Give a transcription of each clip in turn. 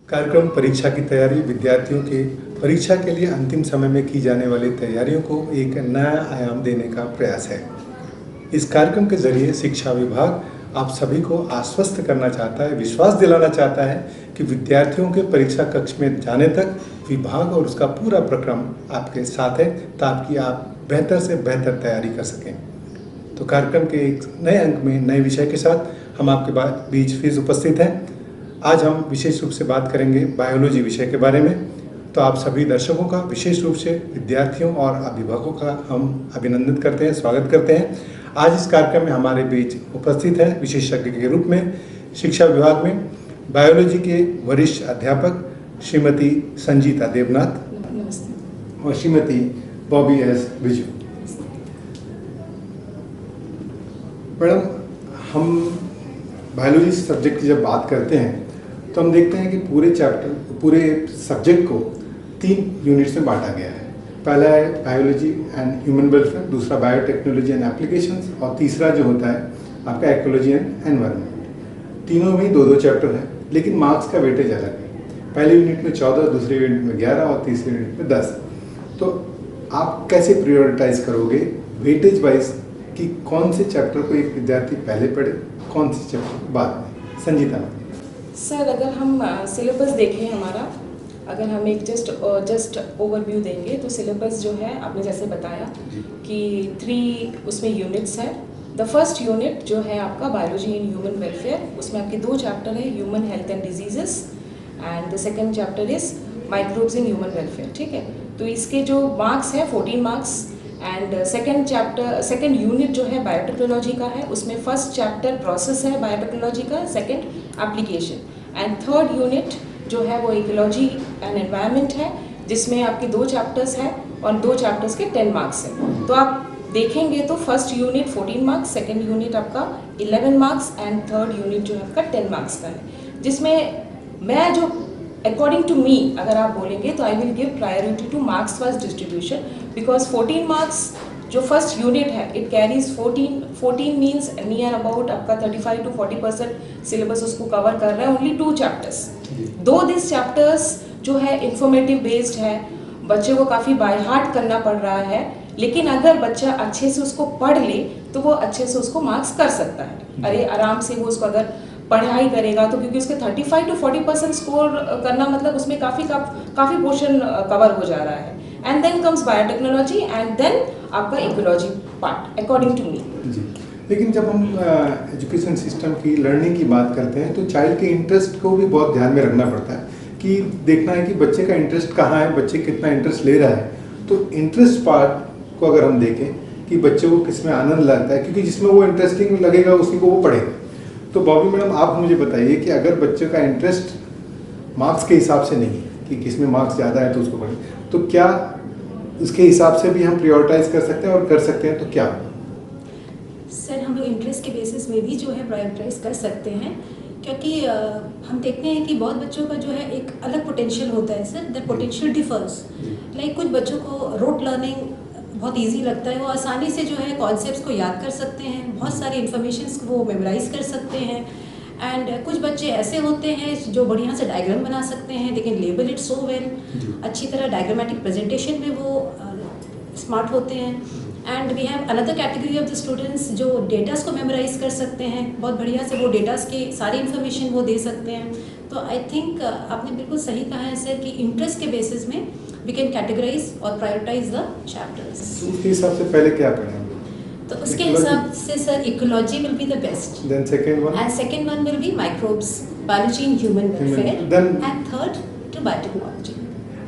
कार्यक्रम परीक्षा की तैयारी विद्यार्थियों के परीक्षा के लिए अंतिम समय में की जाने वाली तैयारियों को एक नया आयाम देने का प्रयास है। इस कार्यक्रम के जरिए शिक्षा विभाग आप सभी को आश्वस्त करना चाहता है, विश्वास दिलाना चाहता है कि विद्यार्थियों के परीक्षा कक्ष में जाने तक विभाग और उसका पूरा प्रक्रम आपके साथ है ताकि आप बेहतर से बेहतर तैयारी कर सकें। तो कार्यक्रम के एक नए अंक में नए विषय के साथ हम आपके बीच फिर उपस्थित हैं। आज हम विशेष रूप से बात करेंगे बायोलॉजी विषय के बारे में। तो आप सभी दर्शकों का विशेष रूप से विद्यार्थियों और अभिभावकों का हम अभिनंदन करते हैं, स्वागत करते हैं। आज इस कार्यक्रम में हमारे बीच उपस्थित है विशेषज्ञ के रूप में शिक्षा विभाग में बायोलॉजी के वरिष्ठ अध्यापक श्रीमती संजीता देवनाथ और श्रीमती बॉबी एस विजू। मैडम, हम बायोलॉजी सब्जेक्ट की जब बात करते हैं तो हम देखते हैं कि पूरे सब्जेक्ट को 3 यूनिट्स में बांटा गया है। पहला है बायोलॉजी एंड ह्यूमन वेलफेयर, दूसरा बायोटेक्नोलॉजी एंड एप्लीकेशंस और तीसरा जो होता है आपका इकोलॉजी एंड एनवायरनमेंट। तीनों में 2-2 चैप्टर है, लेकिन मार्क्स का वेटेज अलग है। पहले यूनिट में 14, दूसरे यूनिट में 11 और तीसरे यूनिट में 10। तो आप कैसे प्रायोरिटाइज करोगे वेटेज वाइज कि कौन से चैप्टर को एक विद्यार्थी पहले पढ़े, कौन से चैप्टर बाद में? संजीता सर, अगर हम सिलेबस देखें हमारा, अगर हम एक जस्ट ओवरव्यू देंगे तो सिलेबस जो है आपने जैसे बताया कि 3 उसमें यूनिट्स है। द फर्स्ट यूनिट जो है आपका बायोलॉजी इन ह्यूमन वेलफेयर, उसमें आपके 2 चैप्टर है, human health and diseases and the second chapter is microbes in human welfare. ठीक है, तो इसके जो मार्क्स है 14 मार्क्स एंड सेकेंड यूनिट जो है बायोटेक्नोलॉजी का है, उसमें फर्स्ट चैप्टर प्रोसेस है बायोटेक्नोलॉजी का, second application and third unit जो है वो इकोलॉजी एंड एनवायरनमेंट है, जिसमें आपके 2 चैप्टर्स हैं और 2 चैप्टर्स के 10 मार्क्स हैं। तो आप देखेंगे तो first unit 14 marks, second unit आपका 11 मार्क्स एंड थर्ड यूनिट जो है आपका 10 मार्क्स का है, जिसमें मैं जो अकॉर्डिंग टू मी अगर आप बोलेंगे तो I will give priority two marks wise distribution, because 14 marks जो फर्स्ट यूनिट है it carries 14 means near about आपका 35 to 40% सिलेबस उसको कवर कर रहा है, ओनली 2 चैप्टर्स। दो दिस चैप्टर्स जो है इंफॉर्मेटिव बेस्ड है, बच्चे को काफ़ी बाय हार्ट करना पड़ रहा है, लेकिन अगर बच्चा अच्छे से उसको पढ़ ले तो वो अच्छे से उसको मार्क्स कर सकता है। अरे आराम से वो उसको अगर पढ़ाई करेगा तो, क्योंकि उसके 35 to 40% स्कोर करना मतलब उसमें काफ़ी पोर्शन कवर हो जा रहा है। And then comes biotechnology and then आपका ecology part according to me. जी, लेकिन जब हम एजुकेशन सिस्टम की लर्निंग की बात करते हैं तो चाइल्ड के इंटरेस्ट को भी बहुत ध्यान में रखना पड़ता है कि देखना है कि बच्चे का इंटरेस्ट कहाँ है, बच्चे कितना इंटरेस्ट ले रहा है। तो इंटरेस्ट पार्ट को अगर हम देखें कि बच्चे को किस में आनंद लगता है, क्योंकि जिसमें वो इंटरेस्टिंग लगेगा उसी को वो पढ़ेगा। तो बॉबी मैडम, आप मुझे बताइए कि अगर बच्चे का इंटरेस्ट मार्क्स के हिसाब से नहीं है कि किसमें मार्क्स ज़्यादा है तो उसको पढ़ें, तो क्या उसके हिसाब से भी हम प्रायोरिटाइज कर सकते हैं, और कर सकते हैं तो क्या? सर, हम लोग इंटरेस्ट के बेसिस में भी जो है प्रायोरिटाइज कर सकते हैं, क्योंकि हम देखते हैं कि बहुत बच्चों का जो है एक अलग पोटेंशियल होता है sir, the potential differs. Like कुछ बच्चों को रोट लर्निंग बहुत इजी लगता है, वो आसानी से जो है कॉन्सेप्ट्स को याद कर सकते हैं, बहुत सारे इन्फॉर्मेशंस को वो मेमोराइज कर सकते हैं। एंड कुछ बच्चे ऐसे होते हैं जो बढ़िया से डायग्राम बना सकते हैं, लेकिन लेबल इट सो वेल, अच्छी तरह डायग्रामेटिक प्रेजेंटेशन में वो स्मार्ट होते हैं। And we have another category of the students जो डेटास को मेमोराइज कर सकते हैं, बहुत बढ़िया से वो डेटास के सारी इन्फॉर्मेशन वो दे सकते हैं। तो आई थिंक आपने बिल्कुल सही कहा है सर कि इंटरेस्ट के बेसिस में वी कैन कैटेगराइज और प्रायोरिटाइज द चैप्टर्स। उसके हिसाब से पहले क्या पढ़ें? तो उसके हिसाब से sir ecology will be the best, then second one, and second one will be microbes, biology in human welfare, and third to biotechnology.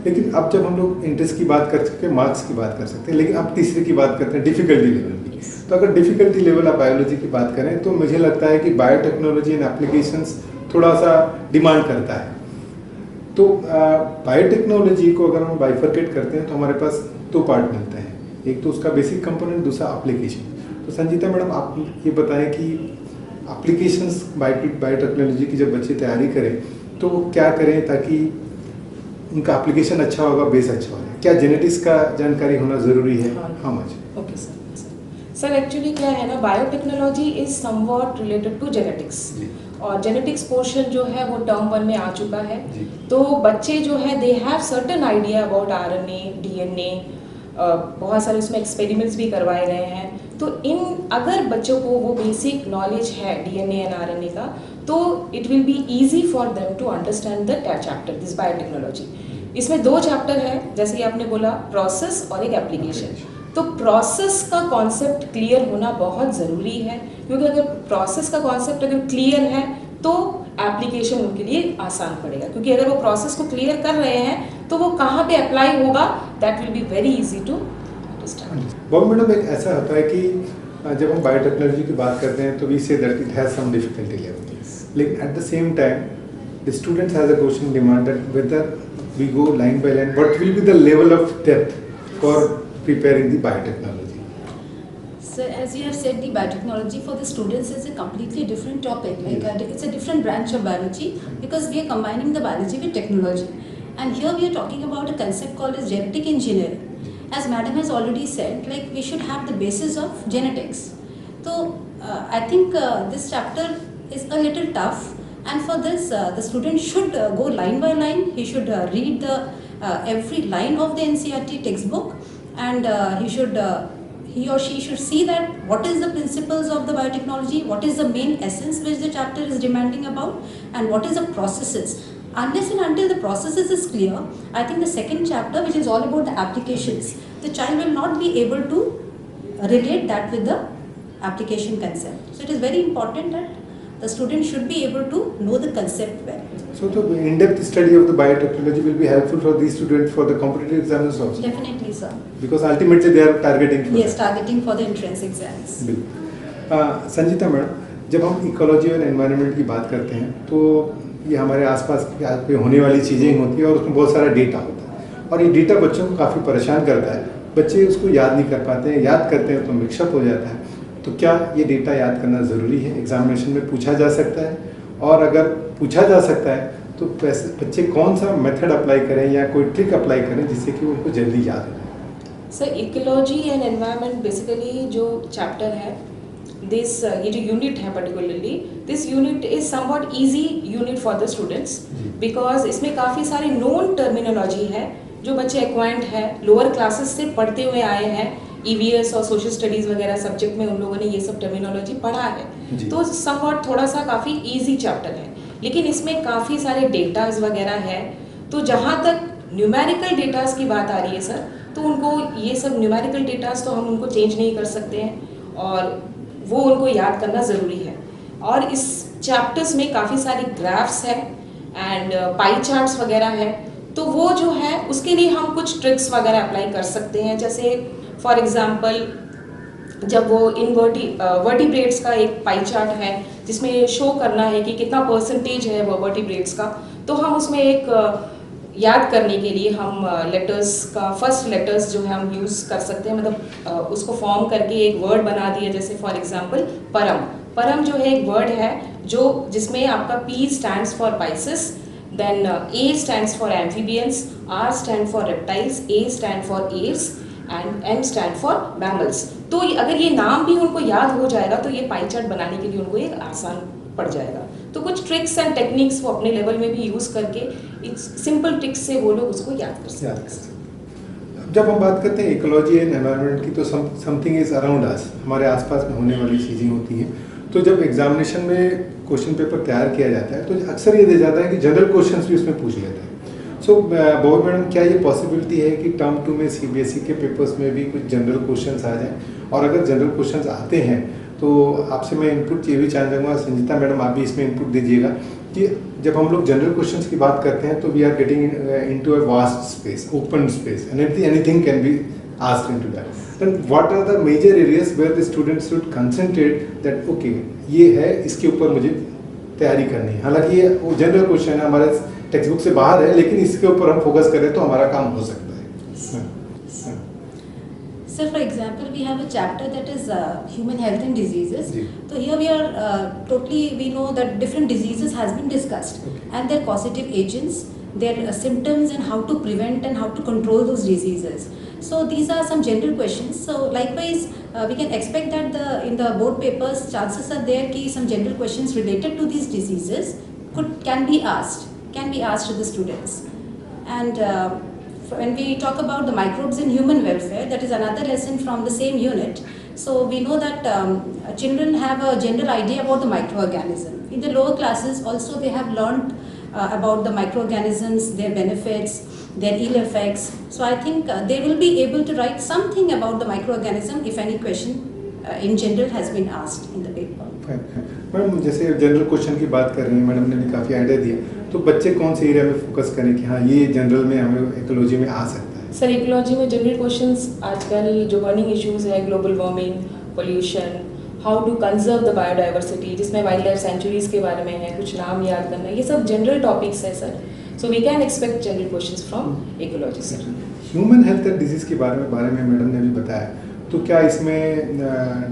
लेकिन अब जब हम लोग इंटरेस्ट की बात कर सकते हैं, मार्क्स की बात कर सकते हैं, लेकिन अब तीसरे की बात करते हैं डिफिकल्टी लेवल की। तो अगर डिफिकल्टी लेवल आप बायोलॉजी की बात करें तो मुझे लगता है कि बायोटेक्नोलॉजी एंड एप्लीकेशंस थोड़ा सा डिमांड करता है। तो बायोटेक्नोलॉजी को अगर हम बाइफरकेट करते हैं तो हमारे पास 2 पार्ट मिलते हैं, एक तो उसका बेसिक कंपोनेंट, दूसरा एप्लीकेशन। तो संजीता मैडम, आप ये बताएं कि एप्लीकेशंस बायोटेक्नोलॉजी की जब बच्चे तैयारी करें तो वो क्या करें ताकि उनका एप्लीकेशन अच्छा होगा, बेस अच्छा होगा? क्या जेनेटिक्स का जानकारी होना ज़रूरी है? How much? Okay sir, actually क्या है ना, biotechnology is somewhat related to genetics. और जेनेटिक्स पोर्शन जो है वो टर्म 1 में आ चुका है। जी। तो बच्चे जो है they have certain idea about RNA, DNA, बहुत सारे उसमें एक्सपेरिमेंट्स भी करवाए गए हैं। तो अगर बच्चों को वो बेसिक नॉलेज है डीएनए एंड आरएनए का, तो it will be easy for them to understand the chapter this biotechnology. इसमें 2 चैप्टर है, जैसे कि आपने बोला प्रोसेस और एक एप्लीकेशन। तो प्रोसेस का कॉन्सेप्ट क्लियर होना बहुत ज़रूरी है, क्योंकि अगर प्रोसेस का कॉन्सेप्ट अगर क्लियर है तो एप्लीकेशन उनके लिए आसान पड़ेगा। क्योंकि अगर वो प्रोसेस को क्लियर कर रहे हैं तो वो कहाँ पे अप्लाई होगा, that will be very easy to understand. बहुत मैडम, एक ऐसा होता है कि जब हम बायोटेक्नोलॉजी की बात करते हैं तो we say that it has some difficulty level, लेकिन at the same time the student has a question demanded whether we go line by line, what will be the level of depth for preparing the biotechnology? So as you have said, the biotechnology for the students is a completely different topic. Like it's a different branch of biology because we are combining the biology with technology. And here we are talking about a concept called as genetic engineering. As madam has already said, like we should have the basis of genetics. So I think this chapter is a little tough, and for this the student should go line by line. He should read the every line of the NCERT textbook. And he or she should see that what is the principles of the biotechnology, what is the main essence which the chapter is demanding about, and what is the processes. Unless and until the processes is clear, I think the second chapter, which is all about the applications, the child will not be able to relate that with the application concept. So it is very important that the student should be able to know the concept well. So the in-depth study of the biotechnology will be helpful for these students for the competitive exams also? Definitely, sir. Because ultimately they are targeting for Yes, that. targeting for the entrance exams. बिल्कुल। Sanjita madam, जब हम ecology और environment की बात करते हैं तो ये हमारे आसपास पे होने वाली चीज़ें ही होती है और उसमें बहुत सारा डेटा होता है, और ये डेटा बच्चों को काफ़ी परेशान करता है। बच्चे उसको याद नहीं कर पाते हैं, याद करते हैं तो मिक्सअप हो जाता है। तो क्या ये डेटा याद करना ज़रूरी है? एग्जामिनेशन में पूछा जा सकता है, और अगर पूछा जा सकता है तो बच्चे कौन सा मेथड अप्लाई करें या कोई ट्रिक अप्लाई करें जिससे कि उनको जल्दी याद हो जाए? Sir, ecology and environment basically जो चैप्टर है, दिस ये जो यूनिट है particularly, this unit is somewhat easy unit for the students, because इसमें काफ़ी सारी नोन टर्मिनोलॉजी है जो बच्चे एक्वाइंट है, लोअर क्लासेस से पढ़ते हुए आए हैं। EVS और सोशल स्टडीज़ वगैरह सब्जेक्ट में उन लोगों ने ये सब टर्मिनोलॉजी पढ़ा है, तो समवॉट थोड़ा सा काफ़ी इजी चैप्टर है। लेकिन इसमें काफ़ी सारे डेटाज वगैरह है, तो जहाँ तक न्यूमेरिकल डेटाज की बात आ रही है सर, तो उनको ये सब न्यूमेरिकल डेटाज तो हम उनको चेंज नहीं कर सकते हैं, और वो उनको याद करना ज़रूरी है। और इस चैप्टर्स में काफ़ी सारी ग्राफ्स है एंड पाई चार्ट्स वगैरह है, तो वो जो है उसके लिए हम कुछ ट्रिक्स वगैरह अप्लाई कर सकते हैं। जैसे फॉर एग्जांपल, जब वो वर्टिब्रेट्स का एक पाई चार्ट है जिसमें शो करना है कि कितना परसेंटेज है वो वर्टिब्रेट्स का, तो हम उसमें एक याद करने के लिए हम लेटर्स का फर्स्ट लेटर्स जो है हम यूज़ कर सकते हैं, मतलब उसको फॉर्म करके एक वर्ड बना दिया। जैसे फॉर एग्जांपल परम जो है एक वर्ड है जो जिसमें आपका P stands for pisces, then A stands for amphibians, R stand for reptiles, A stand for aves and M stand for mammals. तो अगर ये नाम भी उनको याद हो जाएगा तो ये पाई चार्ट बनाने के लिए उनको एक आसान पड़ जाएगा। तो कुछ ट्रिक्स एंड टेक्निक्स वो अपने लेवल में भी यूज़ करके सिंपल ट्रिक्स से वो लोग उसको याद कर सकते हैं। जब हम बात करते हैं इकोलॉजी एंड एनवायरनमेंट की, तो समथिंग इज अराउंड अस, हमारे आसपास में होने वाली चीज़ें होती हैं। तो जब एग्जामिनेशन में क्वेश्चन पेपर तैयार किया जाता है तो अक्सर ये दिया जाता है कि जनरल क्वेश्चंस भी उसमें पूछ लेते हैं। सो बॉबी मैडम, क्या ये पॉसिबिलिटी है कि टर्म 2 में CBSE के पेपर्स में भी कुछ जनरल क्वेश्चंस आ जाएं? और अगर जनरल क्वेश्चंस आते हैं तो आपसे मैं इनपुट ये भी चाह चाहूँगा, संजीता मैडम आप भी इसमें इनपुट दीजिएगा, कि जब हम लोग जनरल क्वेश्चंस की बात करते हैं तो we are getting into a vast space, open space, and anything can be asked into that. Then what are the major areas where the students should concentrate that okay ये है, इसके ऊपर मुझे तैयारी करनी है। हालांकि ये जनरल क्वेश्चन है, हमारे टेक्स्ट बुक से बाहर है, लेकिन इसके ऊपर हम फोकस करें तो हमारा काम हो सकता है। So for example, we have a chapter that is human health and diseases. So here we are we know that different diseases has been discussed, and their causative agents, their symptoms, and how to prevent and how to control those diseases. So these are some general questions. So likewise, we can expect that in the board papers, chances are there कि some general questions related to these diseases can be asked to the students. And when we talk about the microbes in human welfare, that is another lesson from the same unit. So we know that children have a general idea about the microorganism. In the lower classes also they have learned about the microorganisms, their benefits, their ill effects. So I think they will be able to write something about the microorganism if any question in general has been asked in the paper. Madam जैसे general question की बात कर रही हैं, madam ने भी काफ़ी idea दिया, तो बच्चे कौन से एरिया में फोकस करें कि हाँ ये जनरल में हमें इकोलॉजी में आ सकता है? सर इकोलॉजी में जनरल क्वेश्चंस आजकल जो बर्निंग इश्यूज है, global warming, pollution, how to conserve the biodiversity, जिसमें वाइल्ड लाइफ सेंचुरीज के बारे में है, कुछ नाम याद करना, ये सब जनरल टॉपिक्स है sir. So we can expect general questions from ecology sir. Human health and disease के बारे में मैडम ने भी बताया, तो क्या इसमें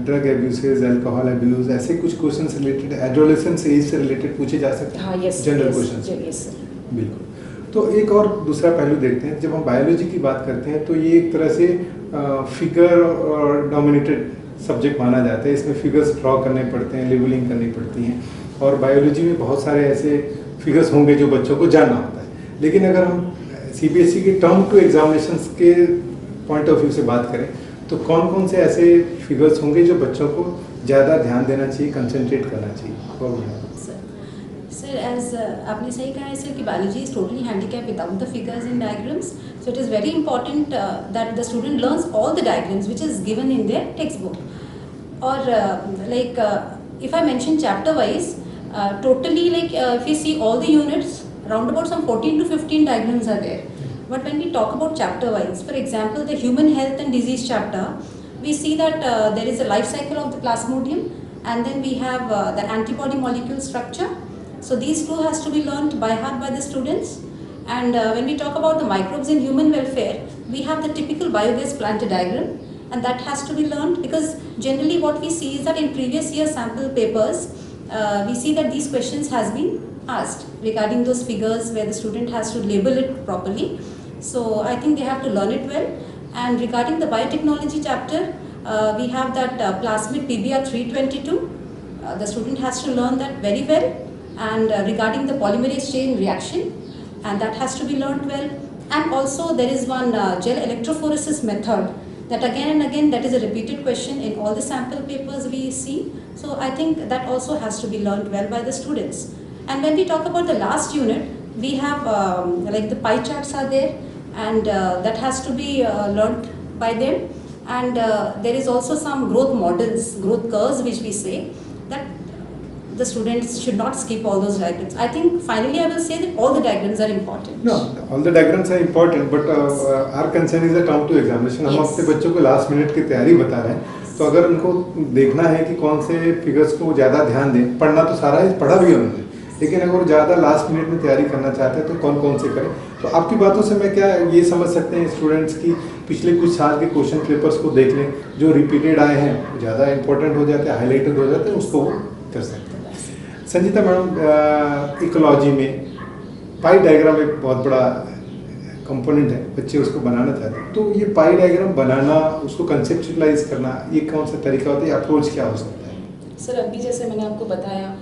ड्रग एब्यूसेस, अल्कोहल एब्यूज, ऐसे कुछ क्वेश्चंस रिलेटेड एडोलेसेंस एज से रिलेटेड पूछे जा सकते हैं? हाँ yes general questions. Yes sir. बिल्कुल. तो एक और दूसरा पहलू देखते हैं, जब हम बायोलॉजी की बात करते हैं तो ये एक तरह से फिगर और डोमिनेटेड सब्जेक्ट माना जाता है. इसमें फिगर्स ड्रॉ करने पड़ते हैं, लेबलिंग करनी पड़ती हैं, और बायोलॉजी में बहुत सारे ऐसे फिगर्स होंगे जो बच्चों को जानना होता है. लेकिन अगर हम सीबीएसई के टर्म टू एग्जामिनेशंस के पॉइंट ऑफ व्यू से बात करें तो कौन कौन से ऐसे फिगर्स होंगे जो बच्चों को ज़्यादा ध्यान देना चाहिए, कंसंट्रेट करना चाहिए? Sir, as आपने सही कहा है सर कि biology is totally handicapped without the figures and diagrams. So it is very important that the student learns all the diagrams which is given in their textbook. Or if I mention chapter wise, totally if you see all the units, around about some 14 to 15 diagrams are there. But when we talk about chapter wise, for example, the human health and disease chapter, we see that there is a life cycle of the plasmodium, and then we have the antibody molecule structure. So these two has to be learnt by heart by the students. And when we talk about the microbes in human welfare, we have the typical biogas plant diagram, and that has to be learnt, because generally what we see is that in previous year sample papers, we see that these questions has been asked regarding those figures where the student has to label it properly. So I think they have to learn it well. And regarding the biotechnology chapter, we have that plasmid PBR 322. The student has to learn that very well. And regarding the polymerase chain reaction, and that has to be learnt well. And also there is one gel electrophoresis method, that again and again that is a repeated question in all the sample papers we see. So I think that also has to be learnt well by the students. And when we talk about the last unit, we have the pie charts are there, and that has to be learnt by them. And there is also some growth models, growth curves which we say that the students should not skip all those diagrams. I think finally I will say that all the diagrams are important. No, all the diagrams are important, but our concern is the term to examination. हम Yes. अपने बच्चों को last minute की तैयारी बता रहे हैं, तो अगर उनको देखना है कि कौन से फिगर्स को ज़्यादा ध्यान दें, पढ़ना तो सारा है, पढ़ा भी है उन्होंने, लेकिन अगर वो ज़्यादा लास्ट मिनट में तैयारी करना चाहते हैं तो कौन कौन से करें. तो आपकी बातों से मैं क्या ये समझ सकते हैं स्टूडेंट्स की पिछले कुछ साल के क्वेश्चन पेपर्स को देख लें, जो रिपीटेड आए हैं ज़्यादा इंपॉर्टेंट हो जाते हैं, हाईलाइटेड हो जाते हैं, उसको वो कर सकते हैं. संजीता मैडम, इकोलॉजी में पाई डायग्राम एक बहुत बड़ा कंपोनेंट है, बच्चे उसको बनाना चाहते हैं, तो ये पाई डायग्राम बनाना, उसको कंसेप्चुअलाइज करना, ये कौन सा तरीका होता है, अप्रोच क्या हो सकता है? सर अभी जैसे मैंने आपको बताया,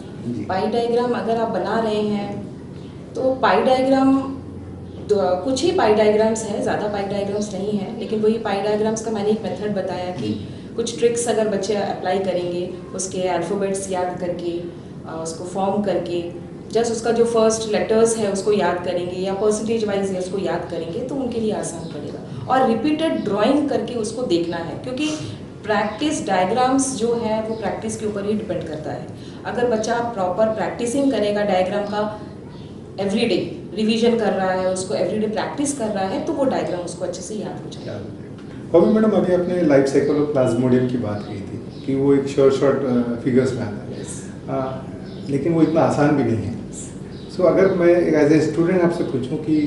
पाई डायग्राम अगर आप बना रहे हैं तो पाई डायग्राम कुछ ही पाई डायग्राम्स हैं, ज़्यादा पाई डायग्राम्स नहीं हैं, लेकिन वही पाई डायग्राम्स का मैंने एक मेथड बताया कि कुछ ट्रिक्स अगर बच्चे अप्लाई करेंगे, उसके अल्फ़ाबेट्स याद करके, उसको फॉर्म करके, जस्ट उसका जो फर्स्ट लेटर्स है उसको याद करेंगे या परसेंटेज वाइज है उसको याद करेंगे, तो उनके लिए आसान पड़ेगा. और रिपीटेड ड्राइंग करके उसको देखना है, क्योंकि प्रैक्टिस डायग्राम्स जो है वो प्रैक्टिस के ऊपर ही डिपेंड करता है. अगर बच्चा प्रॉपर प्रैक्टिसिंग करेगा डायग्राम का, एवरीडे रिवीजन कर रहा है, उसको एवरीडे प्रैक्टिस कर रहा है, तो वो डायग्राम उसको अच्छे से याद हो जाएगा. अभी मैडम अभी आपने लाइफ साइकिल ऑफ प्लाज्मोडियम की बात की थी कि वो एक शॉर्ट फिगर्स में आता है, लेकिन वो इतना आसान भी नहीं है. सो अगर मैं एज ए स्टूडेंट आपसे पूछूं कि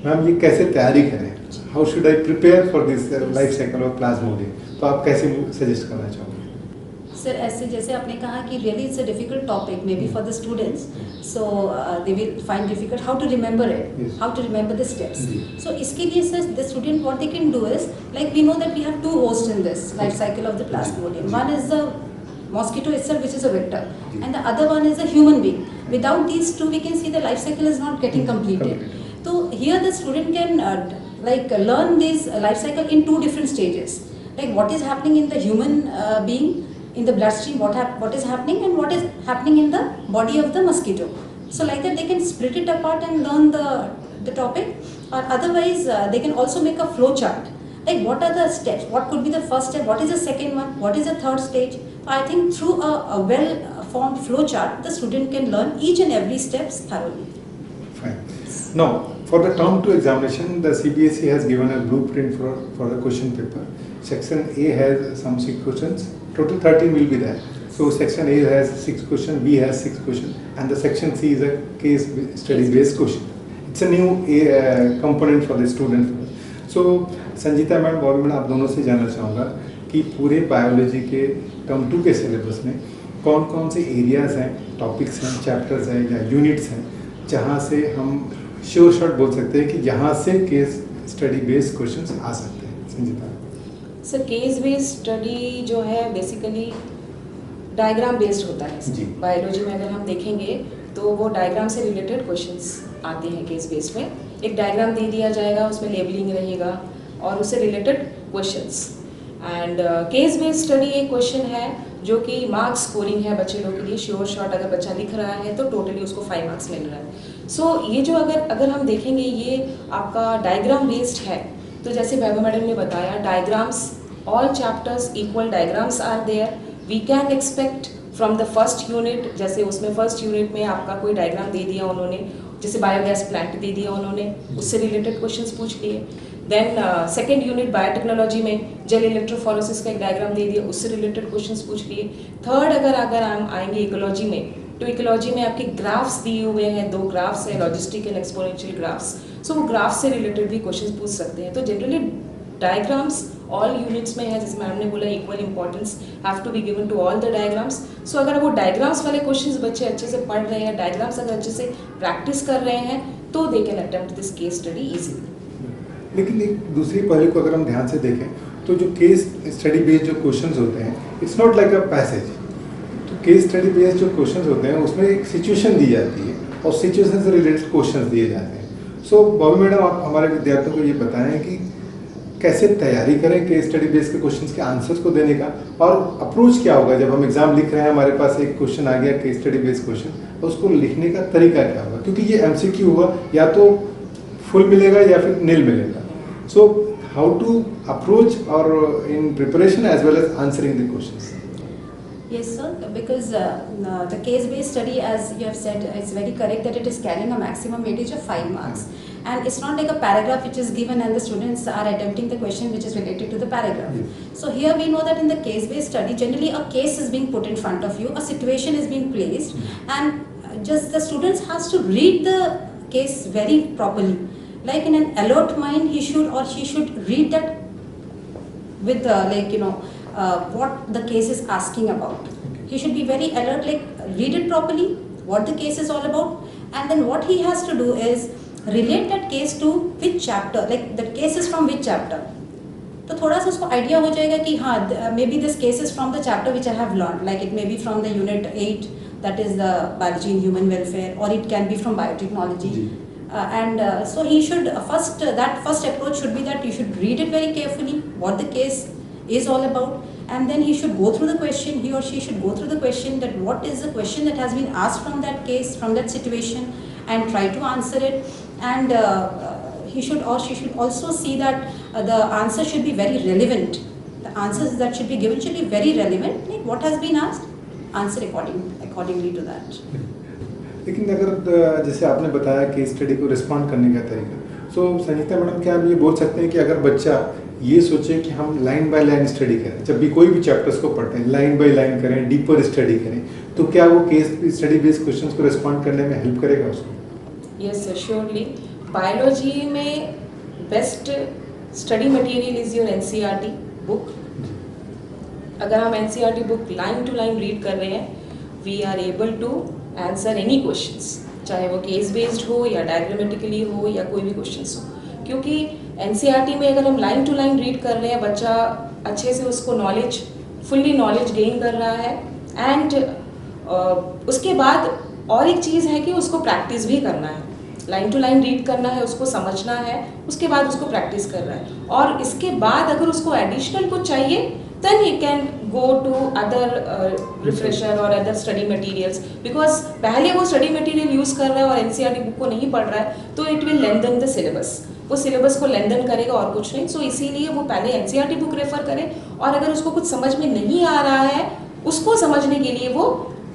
मैम ये कैसे तैयारी करें, how should I prepare for this life cycle of Plasmodium, तो आप कैसे सजेस्ट करना चाहोगे? सर ऐसे जैसे आपने कहा कि really it's a difficult topic may be for the students, so they will find difficult how to remember it, Yes. How to remember the steps. जी. So इसके लिए sir the student what they can do is like we know that we have 2 hosts in this life cycle of the plasmodium. जी. One is the mosquito itself, which is a vector, जी. and the other one is a human being. Without these two, we can see the life cycle is not getting completed. So here the student can learn this life cycle in 2 different stages. Like what is happening in the human being, in the bloodstream, what is happening, and what is happening in the body of the mosquito. So like that they can split it apart and learn the topic, or otherwise they can also make a flow chart. Like what are the steps, what could be the first step, what is the second one, what is the third stage. I think through a well formed flow chart the student can learn each and every steps thoroughly. Fine. Now, for the term 2 examination, the CBSE has given a blueprint for the question paper. Section A has some 6 questions. Total 13 will be there. So section A has 6 questions, B has 6 questions, and the section C is a case study based question. It's a new component for the student. So Sanjita ma'am, Bobby ma'am, आप दोनों से जानना चाहूँगा कि पूरे biology के term 2 के syllabus में कौन कौन से एरियाज हैं, टॉपिक्स हैं, चैप्टर्स हैं या यूनिट्स हैं जहाँ से हम श्योर शॉट बोल सकते हैं कि यहाँ से केस स्टडी बेस्ड क्वेश्चंस आ सकते हैं. Sanjita. Sir case based study जो है बेसिकली डायग्राम बेस्ड होता है. जी. बायोलॉजी में अगर हम देखेंगे तो वो डायग्राम से रिलेटेड क्वेश्चंस आते हैं केस बेस्ड में. एक डायग्राम दे दिया जाएगा, उसमें लेबलिंग रहेगा और उससे related questions. And case based study एक क्वेश्चन है जो कि मार्क्स स्कोरिंग है बच्चे लोग के लिए. श्योर शॉट अगर बच्चा लिख रहा है तो टोटली उसको 5 मार्क्स मिल रहा है. सो ये जो अगर हम देखेंगे ये आपका डायग्राम बेस्ड है. तो जैसे वैभव मैडम ने बताया, diagrams, all chapters equal diagrams are there. We can expect from the first unit, जैसे उसमें फर्स्ट यूनिट में आपका कोई डायग्राम दे दिया उन्होंने, जैसे बायोगैस प्लांट दे दिया उन्होंने, उससे रिलेटेड क्वेश्चंस पूछ लिए. देन सेकेंड यूनिट बायोटेक्नोलॉजी में जेल इलेक्ट्रोफोरेसिस का एक डायग्राम दे दिया, उससे रिलेटेड क्वेश्चंस पूछ लिए. थर्ड अगर हम आएंगे इकोलॉजी में, तो इकोलॉजी में आपके ग्राफ्स दिए हुए हैं, 2 ग्राफ्स है, लॉजिस्टिक एंड एक्सपोनेंशियल ग्राफ्स. सो वो ग्राफ्स से रिलेटेड भी क्वेश्चंस पूछ सकते हैं. तो जनरली डायग्राम्स ऑल यूनिट्स में है, जैसे मैम ने बोला equal importance have to be given to all the diagrams. So अगर वो डायग्राम्स वाले क्वेश्चंस बच्चे अच्छे से पढ़ रहे हैं, डायग्राम्स अगर अच्छे से प्रैक्टिस कर रहे हैं, तो they can attempt this case study easily. लेकिन एक दूसरी पहलू को अगर हम ध्यान से देखें तो जो केस स्टडी बेस्ड जो क्वेश्चंस होते हैं, it's not like a passage. तो केस स्टडी बेस्ड जो क्वेश्चंस होते हैं उसमें एक सिचुएशन दी जाती है और सिचुएशन से रिलेटेड क्वेश्चंस दिए जाते हैं. सो बॉबी मैडम, आप हमारे विद्यार्थियों को ये बताएं कि कैसे तैयारी करें केस स्टडी बेस्ड के क्वेश्चंस के आंसर्स को देने का, और अप्रोच क्या होगा जब हम एग्जाम लिख रहे हैं, हमारे पास एक क्वेश्चन आ गया केस स्टडी बेस्ड क्वेश्चन, तो उसको लिखने का तरीका क्या होगा, क्योंकि ये एमसीक्यू हुआ, या तो फुल मिलेगा या फिर नील मिलेगा. सो हाउ टू अप्रोच और in preparation as well as answering the questions. Yes, sir. Because the case-based study, as you have said, it's very correct that it is carrying a maximum weightage of 5 marks, and it's not like a paragraph which is given and the students are attempting the question which is related to the paragraph. Yes. So here we know that in the case-based study, generally a case is being put in front of you, a situation is being placed, and just the students has to read the case very properly. Like in an alert mind, he should or she should read that with what the case is asking about. Okay. He should be very alert, like read it properly, what the case is all about, and then what he has to do is relate that case to which chapter, like that case is from which chapter. तो थोड़ा सा उसको idea हो जाएगा कि हाँ, may be this case is from the chapter which I have learn, like it may be from the unit 8, that is the biology and human welfare, or it can be from biotechnology. And so he should that first approach should be that you should read it very carefully, what the case is all about, and then he should go through the question, he or she should go through the question, that what is the question that has been asked from that case, from that situation, and try to answer it. And he should or she should also see that the answer should be very relevant. The answers that should be given should be very relevant, like what has been asked, answer accordingly to that. लेकिन अगर जैसे आपने बताया case study को respond करने का तरीका, सो Sanjita madam, क्या आप ये बोल सकते हैं कि अगर बच्चा ये सोचे कि हम लाइन बाय लाइन स्टडी करें, जब भी कोई भी चैप्टर्स को पढ़ते हैं लाइन बाय लाइन करें, डीपर स्टडी करें, तो क्या वो केस स्टडी बेस्ड क्वेश्चंस को रिस्पॉन्ड करने में हेल्प करेगा उसको? Yes sir, surely. बायोलॉजी में best study material is your NCERT book. अगर हम NCERT book line to line read कर रहे हैं, we are able to answer any questions, चाहे वो केस बेस्ड हो या डायग्रामेटिकली हो या कोई भी क्वेश्चंस हो। क्योंकि एनसीईआरटी में अगर हम लाइन टू लाइन रीड कर रहे हैं, बच्चा अच्छे से उसको नॉलेज, फुल्ली नॉलेज गेन कर रहा है। एंड उसके बाद और एक चीज़ है कि उसको प्रैक्टिस भी करना है, लाइन टू लाइन रीड करना है, उसको समझना है, उसके बाद उसको प्रैक्टिस कर रहा है। और इसके बाद अगर उसको एडिशनल कुछ चाहिए, then he can go to other refresher और other study materials, because पहले वो study material यूज़ कर रहा है और एनसीईआरटी बुक को नहीं पढ़ रहा है, तो it will lengthen the syllabus, वो सिलेबस को लेंथन करेगा और कुछ नहीं। सो इसीलिए वो पहले एनसीईआरटी बुक रेफर करे, और अगर उसको कुछ समझ में नहीं आ रहा है, उसको समझने के लिए वो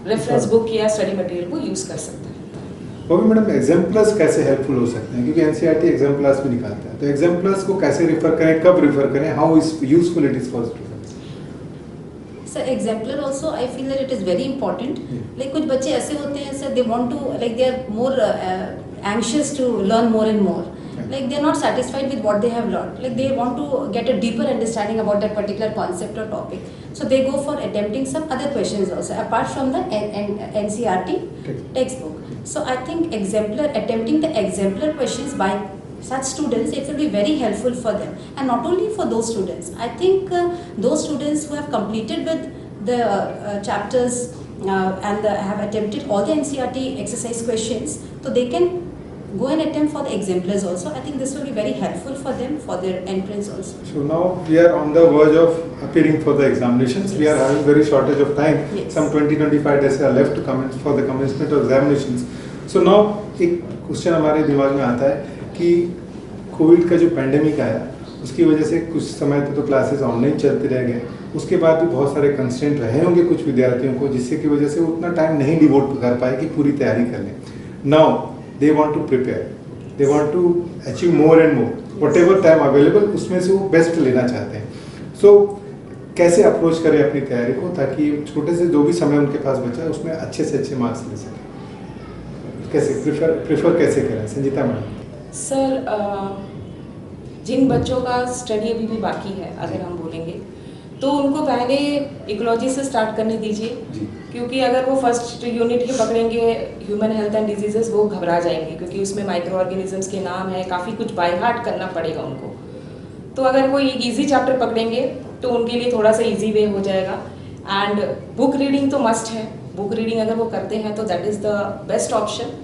रेफरेंस बुक या स्टडी मटेरियल को यूज़ कर सकता है। वो भी मैडम एग्जाम प्लस कैसे हेल्पफुल हो सकते हैं, क्योंकि एनसीईआरटी एग्जाम प्लस भी निकालता है, तो एग्जाम प्लस को कैसे रेफर करें, कब रेफर करें, how is useful it is for students? Sir exemplar also I feel that it is very important. Like कुछ बच्चे ऐसे होते हैं sir, they want to, like they are more anxious to learn more and more. Like they are not satisfied with what they have learned. Like they want to get a deeper understanding about that particular concept or topic. So they go for attempting some other questions also apart from the NCERT textbook. So I think attempting the exemplar questions by such students, it will be very helpful for them, and not only for those students. I think those students who have completed with the chapters and have attempted all the NCERT exercise questions, so they can go and attempt for the exemplars also. I think this will be very helpful for them for their entrance also. So now we are on the verge of appearing for the examinations. Yes. We are having very shortage of time. Yes. Some 20-25 days are left to commence for the commencement of examinations. So now एक question हमारे दिमाग में आता है कि Covid का जो pandemic आया, उसकी वजह से कुछ समय तो क्लासेस ऑनलाइन चलते रह गए, उसके बाद भी बहुत सारे कंस्ट्रेंट रहे होंगे कुछ विद्यार्थियों को, जिससे की वजह से वो उतना टाइम नहीं डिवोट कर पाए कि पूरी तैयारी कर लें। Now they want to prepare, they want to achieve more and more, whatever time available उसमें से वो बेस्ट लेना चाहते हैं। सो कैसे अप्रोच करें अपनी तैयारी को, ताकि छोटे से जो भी समय उनके पास बचा है उसमें अच्छे से अच्छे मार्क्स ले सकें? कैसे प्रेफर कैसे करें संजीता मैडम? सर, जिन बच्चों का स्टडी अभी भी बाकी है, अगर हम बोलेंगे तो उनको पहले इकोलॉजी से स्टार्ट करने दीजिए, क्योंकि अगर वो फर्स्ट यूनिट ही पकड़ेंगे ह्यूमन हेल्थ एंड डिजीजेस, वो घबरा जाएंगे, क्योंकि उसमें माइक्रो ऑर्गेनिजम्स के नाम है, काफ़ी कुछ बाय हार्ट करना पड़ेगा उनको। तो अगर वो एक ईजी चैप्टर पकड़ेंगे तो उनके लिए थोड़ा सा ईजी वे हो जाएगा। एंड बुक रीडिंग तो मस्ट है, बुक रीडिंग अगर वो करते हैं तो that is the best option.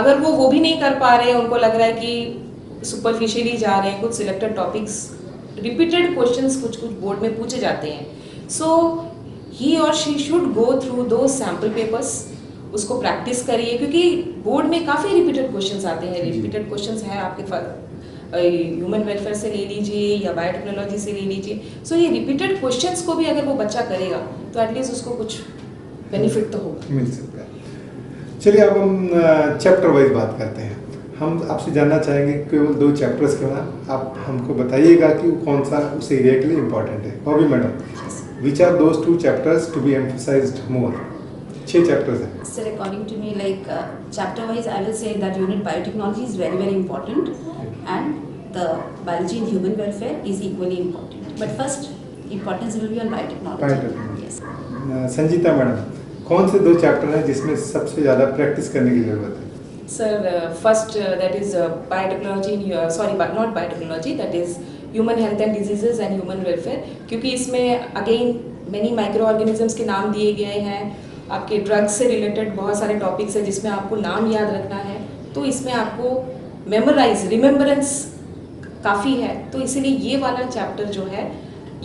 अगर वो भी नहीं कर पा रहे हैं, उनको लग रहा है कि सुपरफिशियली जा रहे हैं, कुछ सिलेक्टेड टॉपिक्स रिपीटेड क्वेश्चंस कुछ बोर्ड में पूछे जाते हैं, सो ही और शी शुड गो थ्रू दो सैम्पल पेपर्स, उसको प्रैक्टिस करिए, क्योंकि बोर्ड में काफ़ी रिपीटेड क्वेश्चंस आते हैं। रिपीटेड क्वेश्चंस हैं आपके पास, ह्यूमन वेलफेयर से ले लीजिए या बायोटेक्नोलॉजी से ले लीजिए। सो ये रिपीटेड क्वेश्चंस को भी अगर वो बच्चा करेगा तो एटलीस्ट उसको कुछ बेनिफिट तो होगा, मिल सकता है। चलिए अब हम चैप्टर वाइज बात करते हैं। हम आपसे जानना चाहेंगे केवल 2 चैप्टर्स के बाद आप हमको बताइएगा कि वो कौन सा उस एरिया के लिए इम्पोर्टेंट है। Bobby madam, which are those 2 chapters to be emphasized more? 6 chapters हैं। Sir, according to me, like chapter wise, I will say that unit biotechnology is very very important, and the biology and human welfare is equally important. But first importance will be on biotechnology. Yes. Sanjita madam, कौन से 2 chapter हैं जिसमें सबसे ज़्यादा practice करने की ज़रूरत है? Sir, first that is biotechnology, sorry not biotechnology, that is human health and diseases and human welfare, क्योंकि इसमें अगेन मेनी माइक्रो ऑर्गेनिजम्स के नाम दिए गए हैं, आपके ड्रग्स से रिलेटेड बहुत सारे टॉपिक्स हैं जिसमें आपको नाम याद रखना है, तो इसमें आपको रिमेम्बरेंस काफ़ी है, तो इसीलिए ये वाला चैप्टर जो है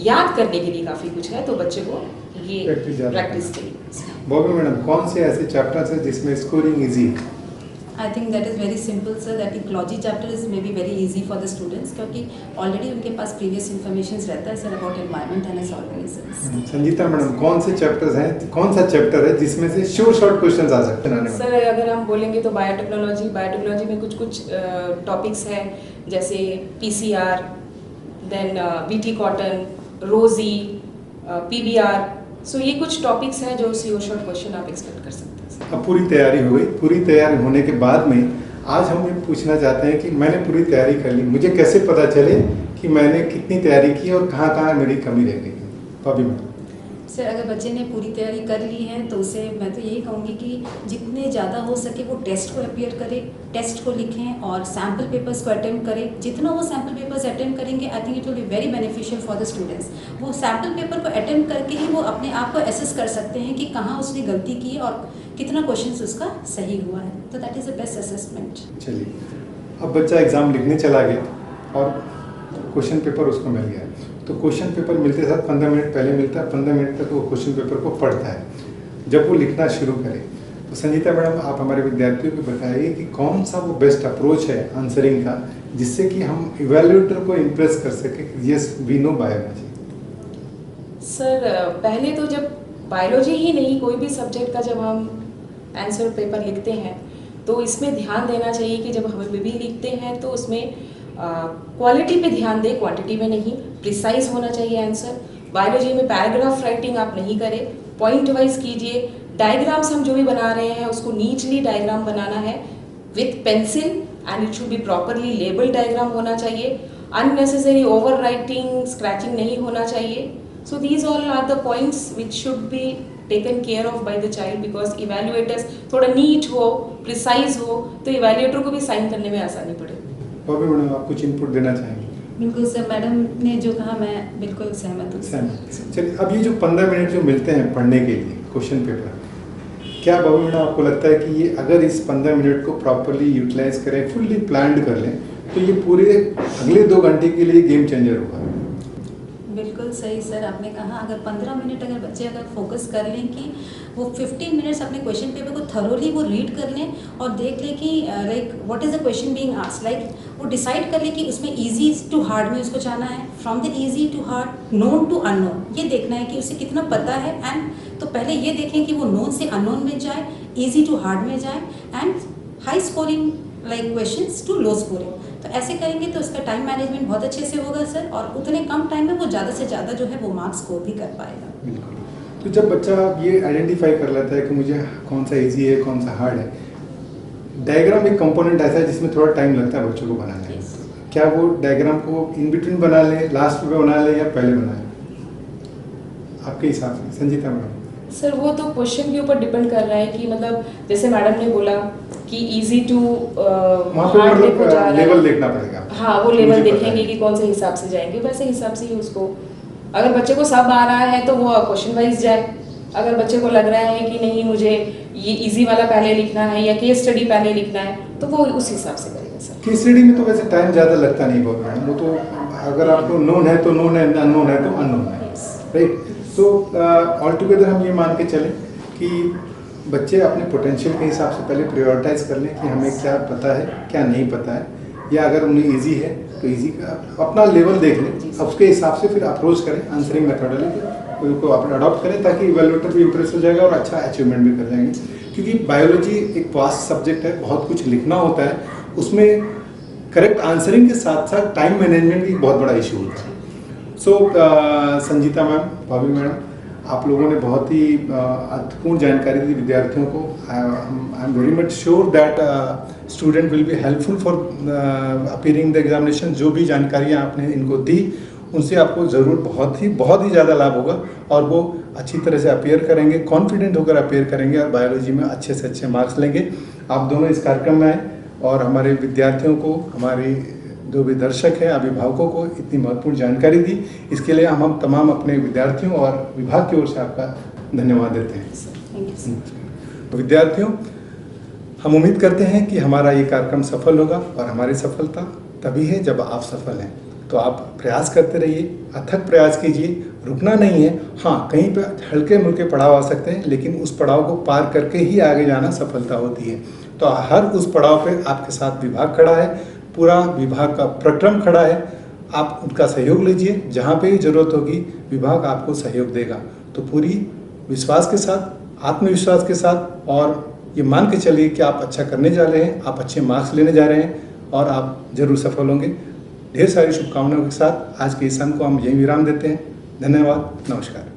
याद करने के लिए काफ़ी कुछ है, तो बच्चे को ये प्रैक्टिस चाहिए। बॉबी मैडम, कौन से ऐसे चैप्टर्स हैं जिसमें स्कोरिंग इजी है? I think that is very simple, sir. That ecology chapter is maybe very easy for the students, क्योंकि already उनके पास previous information रहता है sir about environment and its organisms. Sanjita madam, कौन से चैप्टर्स हैं, कौन सा चैप्टर है जिसमें से शॉर्ट क्वेश्चंस आ सकते हैं? सर, अगर हम बोलेंगे तो बायोटेक्नोलॉजी में कुछ टॉपिक्स हैं, जैसे PCR, देन BT कॉटन, रोजी, PBR, सो ये कुछ टॉपिक्स हैं जो CO शॉर्ट क्वेश्चन आप एक्सपेक्ट कर सकते हैं। अब पूरी तैयारी हो गई, पूरी तैयारी होने के बाद में आज हम ये पूछना चाहते हैं कि मैंने पूरी तैयारी कर ली, मुझे कैसे पता चले कि मैंने कितनी तैयारी की और कहाँ कहाँ मेरी कमी रह गई? बॉबी मैडम। सर अगर बच्चे ने पूरी तैयारी कर ली है तो उसे मैं तो यही कहूँगी कि जितने ज़्यादा हो सके वो टेस्ट को अपीयर करें, टेस्ट को लिखें और सैम्पल पेपर्स को अटेम्प्ट करें। जितना वो सैम्पल पेपर्स अटेम्प्ट करेंगे I think it will be very beneficial for the students. वो सैम्पल पेपर को अटेम्प्ट करके ही वो अपने आप को एसेस कर सकते हैं कि कहाँ उसने गलती की है और कितना क्वेश्चन उसका सही हुआ है। तो that is the best assessment. चलिए, अब बच्चा एग्ज़ाम लिखने चला गया और क्वेश्चन पेपर उसको मिल गया, तो क्वेश्चन पेपर मिलते साथ 15 मिनट पहले मिलता है, 15 मिनट तक वो क्वेश्चन पेपर को पढ़ता है। जब वो लिखना शुरू करे तो संजीता मैडम आप हमारे विद्यार्थियों को बताइए कि कौन सा वो बेस्ट अप्रोच है आंसरिंग का, जिससे कि हम इवैल्यूएटर को इम्प्रेस कर सके कि yes we know biology. Sir पहले तो जब बायोलॉजी ही नहीं, कोई भी सब्जेक्ट का जब हम आंसर पेपर लिखते हैं तो इसमें ध्यान देना चाहिए कि जब हम भी लिखते हैं तो उसमें क्वालिटी पे ध्यान दें, क्वांटिटी में नहीं। प्रिसाइज होना चाहिए आंसर। बायोलॉजी में पैराग्राफ राइटिंग आप नहीं करें, पॉइंट वाइज कीजिए। डायग्राम्स हम जो भी बना रहे हैं उसको नीटली डायग्राम बनाना है with pencil and it should be properly label diagram होना चाहिए। अननेसेसरी ओवर राइटिंग, स्क्रैचिंग नहीं होना चाहिए। So these all are the points which should be taken care of by the child, because evaluators थोड़ा neat हो, precise हो तो evaluator को भी साइन करने में आसानी पड़े। बॉबी मैडम आप कुछ इनपुट देना चाहेंगे? बिल्कुल सर, मैडम ने जो कहा मैं बिल्कुल सहमत हूँ। चलिए, अब ये जो 15 मिनट जो मिलते हैं पढ़ने के लिए क्वेश्चन पेपर, क्या बॉबी मैडम आपको लगता है कि ये अगर इस 15 मिनट को प्रॉपरली यूटिलाइज करें, फुल्ली प्लान्ड कर लें, तो ये पूरे अगले 2 घंटे के लिए गेम चेंजर होगा? बिल्कुल सही सर, आपने कहा अगर 15 मिनट अगर बच्चे अगर फोकस कर लें कि वो 15 मिनट्स अपने क्वेश्चन पेपर को थरोली वो रीड कर लें और देख लें कि like what is the question being asked, like वो डिसाइड कर लें कि उसमें इजी टू हार्ड में उसको जाना है, from the easy to hard, known to unknown, ये देखना है कि उसे कितना पता है। एंड तो पहले ये देखें कि वो नोन से अननोन में जाए, इजी टू हार्ड में जाए and high scoring like questions to low scoring. तो ऐसे करेंगे तो उसका टाइम मैनेजमेंट बहुत अच्छे से होगा सर, और उतने कम टाइम में वो ज़्यादा से ज़्यादा जो है वो मार्क्स स्कोर भी कर पाएगा। बिल्कुल। तो जब बच्चा ये आइडेंटिफाई कर लेता है कि मुझे कौन सा इजी है कौन सा हार्ड है, डायग्राम एक कंपोनेंट ऐसा है जिसमें थोड़ा टाइम लगता है बच्चों को बनाने में। क्या वो डायग्राम को इन बिटवीन बना ले, लास्ट में बना ले या पहले बना ले, आपके हिसाब से? संजीता मैडम। सर वो तो क्वेश्चन के ऊपर डिपेंड कर रहा है कि मतलब जैसे मैडम ने बोला कि इजी टू हार्ड में हो जा रहा है, लेवल देखना पड़ेगा। हाँ, वो लेवल देखेंगे कि कौन से हिसाब से जाएंगे, वैसे हिसाब से ही उसको, अगर बच्चे को सब आ रहा है तो वो क्वेश्चन वाइज जाए। अगर बच्चे को लग रहा है कि नहीं मुझे ये इजी वाला पहले लिखना है या केस स्टडी पहले लिखना है तो वो उस हिसाब से करेगा सर। केस स्टडी में तो वैसे टाइम ज़्यादा लगता नहीं बहुत मैडम, वो तो अगर आपको नोन है तो नोन है, अननोन है तो अननोन है, राइट। तो ऑल टुगेदर हम ये मान के चलें कि बच्चे अपने पोटेंशियल के हिसाब से पहले प्रायोरिटाइज कर लें कि हमें क्या पता है क्या नहीं पता है, या अगर उन्हें इजी है तो इजी का अपना लेवल देख लें, अब उसके हिसाब से फिर अप्रोच करें, आंसरिंग मेथोडोलॉजी को अपना अडॉप्ट करें ताकि इवैल्यूएटर भी इम्प्रेस हो जाएगा और अच्छा अचीवमेंट भी कर जाएंगे। क्योंकि बायोलॉजी एक वास्ट सब्जेक्ट है, बहुत कुछ लिखना होता है, उसमें करेक्ट आंसरिंग के साथ साथ टाइम मैनेजमेंट भी बहुत बड़ा इशू होता है। सो संजीता मैम, भाभी मैडम, आप लोगों ने बहुत ही अर्थपूर्ण जानकारी दी विद्यार्थियों को। I am very much sure that student will be helpful for appearing the examination. जो भी जानकारियाँ आपने इनको दी उनसे आपको ज़रूर बहुत ही ज़्यादा लाभ होगा और वो अच्छी तरह से अपीयर करेंगे, कॉन्फिडेंट होकर अपीयर करेंगे और बायोलॉजी में अच्छे से अच्छे मार्क्स लेंगे। आप दोनों इस कार्यक्रम में आए और हमारे विद्यार्थियों को, हमारी जो भी दर्शक हैं, अभिभावकों को इतनी महत्वपूर्ण जानकारी दी, इसके लिए हम तमाम अपने विद्यार्थियों और विभाग की ओर से आपका धन्यवाद देते हैं। Thank you sir. तो विद्यार्थियों, हम उम्मीद करते हैं कि हमारा ये कार्यक्रम सफल होगा और हमारी सफलता तभी है जब आप सफल हैं। तो आप प्रयास करते रहिए, अथक प्रयास कीजिए, रुकना नहीं है। हाँ, कहीं पर हल्के मुल्के पड़ाव आ सकते हैं, लेकिन उस पड़ाव को पार करके ही आगे जाना सफलता होती है। तो हर उस पड़ाव पे आपके साथ विभाग खड़ा है, पूरा विभाग का प्रक्रम खड़ा है। आप उनका सहयोग लीजिए, जहाँ पे भी जरूरत होगी विभाग आपको सहयोग देगा। तो पूरी विश्वास के साथ, आत्मविश्वास के साथ, और ये मान के चलिए कि आप अच्छा करने जा रहे हैं, आप अच्छे मार्क्स लेने जा रहे हैं और आप जरूर सफल होंगे। ढेर सारी शुभकामनाओं के साथ आज के इस सत्र को हम यहीं विराम देते हैं। धन्यवाद, नमस्कार।